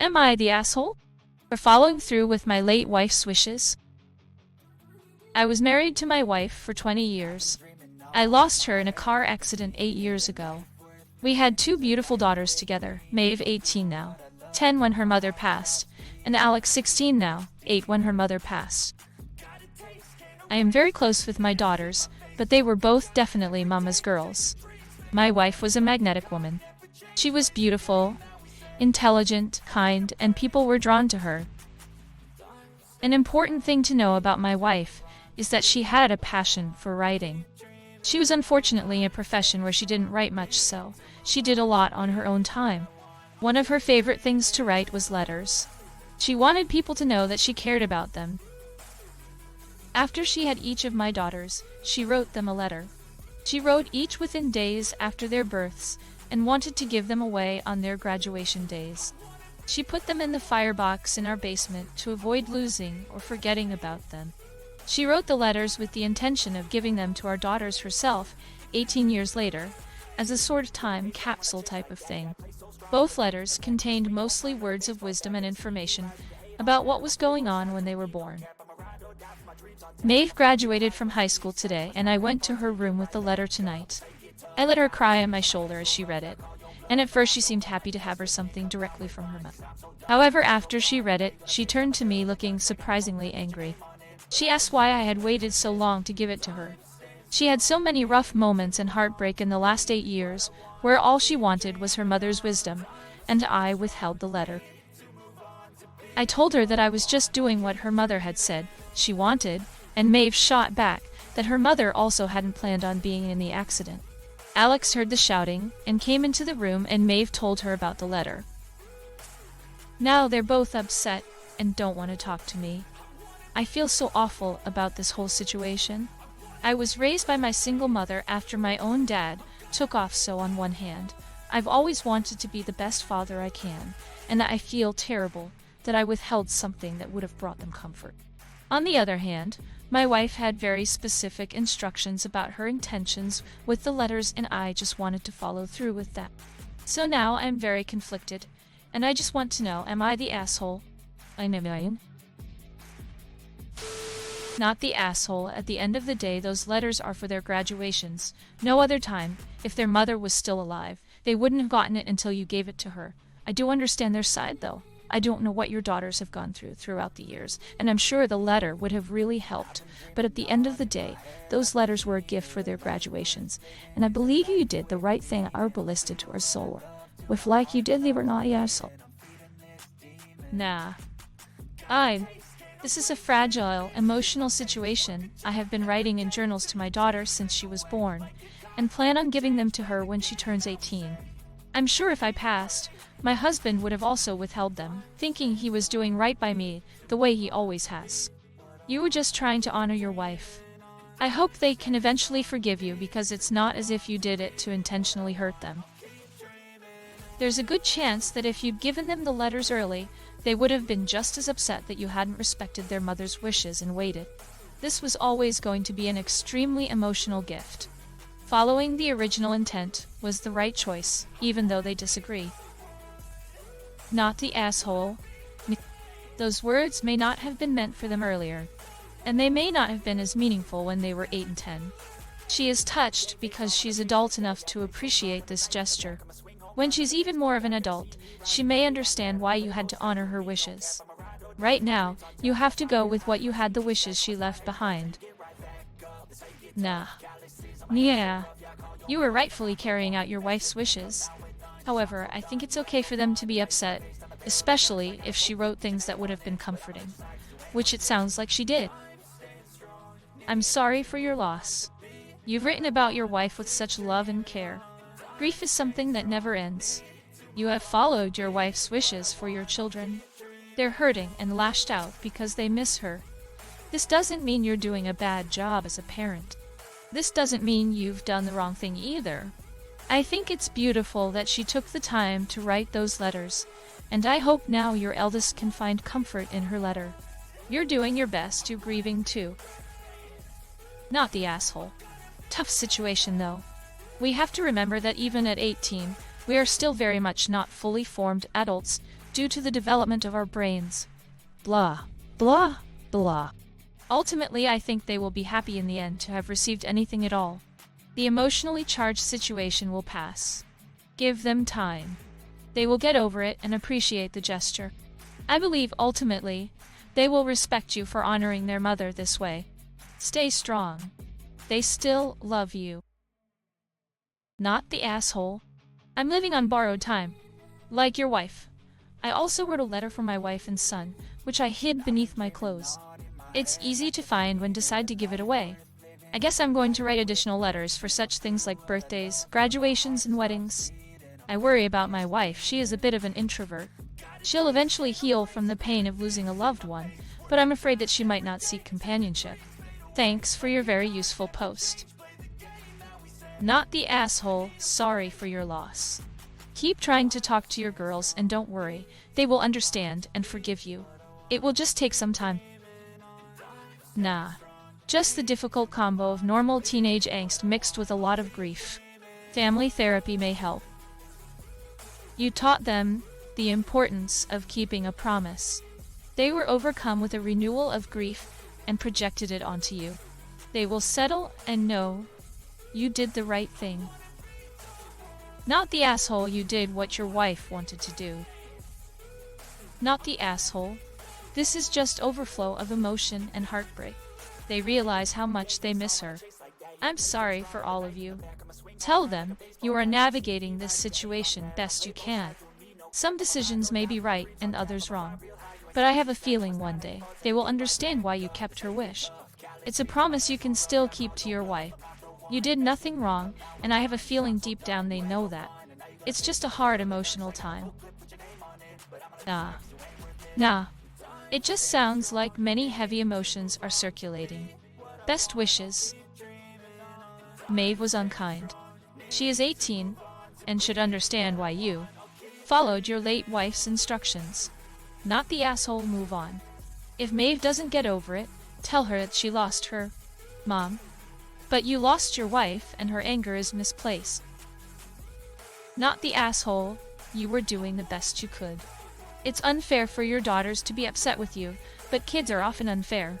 Am I the asshole for following through with my late wife's wishes? I was married to my wife for 20 years. I lost her in a car accident 8 years ago. We had 2 beautiful daughters together, Maeve 18 now, 10 when her mother passed, and Alex 16 now, 8 when her mother passed. I am very close with my daughters, but they were both definitely mama's girls. My wife was a magnetic woman. She was beautiful, intelligent, kind, and people were drawn to her. An important thing to know about my wife is that she had a passion for writing. She was unfortunately in a profession where she didn't write much, so she did a lot on her own time. One of her favorite things to write was letters. She wanted people to know that she cared about them. After she had each of my daughters, she wrote them a letter. She wrote each within days after their births and wanted to give them away on their graduation days. She put them in the firebox in our basement to avoid losing or forgetting about them. She wrote the letters with the intention of giving them to our daughters herself 18 years later, as a sort of time capsule type of thing. Both letters contained mostly words of wisdom and information about what was going on when they were born. Maeve graduated from high school today, and I went to her room with the letter tonight. I let her cry on my shoulder as she read it, and at first she seemed happy to have her something directly from her mother. However, after she read it, she turned to me looking surprisingly angry. She asked why I had waited so long to give it to her. She had so many rough moments and heartbreak in the last 8 years, where all she wanted was her mother's wisdom, and I withheld the letter. I told her that I was just doing what her mother had said she wanted, and Maeve shot back that her mother also hadn't planned on being in the accident. Alex heard the shouting and came into the room, and Maeve told her about the letter. Now they're both upset and don't want to talk to me. I feel so awful about this whole situation. I was raised by my single mother after my own dad took off, so on one hand, I've always wanted to be the best father I can, and I feel terrible that I withheld something that would have brought them comfort. On the other hand, my wife had very specific instructions about her intentions with the letters, and I just wanted to follow through with that. So now I'm very conflicted, and I just want to know, am I the asshole? Not the asshole. At the end of the day, those letters are for their graduations. No other time, if their mother was still alive, they wouldn't have gotten it until you gave it to her. I do understand their side, though. I don't know what your daughters have gone throughout the years, and I'm sure the letter would have really helped. But at the end of the day, those letters were a gift for their graduations, and I believe you did the right thing. Our ballisted to our soul. With like you did, they were not asshole. Nah. This is a fragile, emotional situation. I have been writing in journals to my daughter since she was born, and plan on giving them to her when she turns 18. I'm sure if I passed, my husband would have also withheld them, thinking he was doing right by me, the way he always has. You were just trying to honor your wife. I hope they can eventually forgive you, because it's not as if you did it to intentionally hurt them. There's a good chance that if you'd given them the letters early, they would have been just as upset that you hadn't respected their mother's wishes and waited. This was always going to be an extremely emotional gift. Following the original intent was the right choice, even though they disagree. Not the asshole. Those words may not have been meant for them earlier, and they may not have been as meaningful when they were 8 and 10. She is touched because she's adult enough to appreciate this gesture. When she's even more of an adult, she may understand why you had to honor her wishes. Right now, you have to go with what you had, the wishes she left behind. Nah. Yeah. You were rightfully carrying out your wife's wishes. However, I think it's okay for them to be upset, especially if she wrote things that would have been comforting, which it sounds like she did. I'm sorry for your loss. You've written about your wife with such love and care. Grief is something that never ends. You have followed your wife's wishes for your children. They're hurting and lashed out because they miss her. This doesn't mean you're doing a bad job as a parent. This doesn't mean you've done the wrong thing either. I think it's beautiful that she took the time to write those letters, and I hope now your eldest can find comfort in her letter. You're doing your best, you're grieving too. Not the asshole. Tough situation though. We have to remember that even at 18, we are still very much not fully formed adults due to the development of our brains. Blah, blah, blah. Ultimately, I think they will be happy in the end to have received anything at all. The emotionally charged situation will pass. Give them time. They will get over it and appreciate the gesture. I believe ultimately, they will respect you for honoring their mother this way. Stay strong. They still love you. Not the asshole. I'm living on borrowed time. Like your wife. I also wrote a letter for my wife and son, which I hid beneath my clothes. It's easy to find when decide to give it away. I guess I'm going to write additional letters for such things like birthdays, graduations, and weddings. I worry about my wife. She is a bit of an introvert. She'll eventually heal from the pain of losing a loved one, but I'm afraid that she might not seek companionship. Thanks for your very useful post. Not the asshole. Sorry for your loss. Keep trying to talk to your girls and don't worry, they will understand and forgive you. It will just take some time. Nah. Just the difficult combo of normal teenage angst mixed with a lot of grief. Family therapy may help. You taught them the importance of keeping a promise. They were overcome with a renewal of grief and projected it onto you. They will settle and know you did the right thing. Not the asshole. You did what your wife wanted to do. Not the asshole. This is just overflow of emotion and heartbreak. They realize how much they miss her. I'm sorry for all of you. Tell them you are navigating this situation best you can. Some decisions may be right and others wrong. But I have a feeling one day they will understand why you kept her wish. It's a promise you can still keep to your wife. You did nothing wrong, and I have a feeling deep down they know that. It's just a hard emotional time. Nah. It just sounds like many heavy emotions are circulating. Best wishes. Maeve was unkind. She is 18, and should understand why you followed your late wife's instructions. Not the asshole. Move on. If Maeve doesn't get over it, tell her that she lost her mom. But you lost your wife, and her anger is misplaced. Not the asshole. You were doing the best you could. It's unfair for your daughters to be upset with you, but kids are often unfair.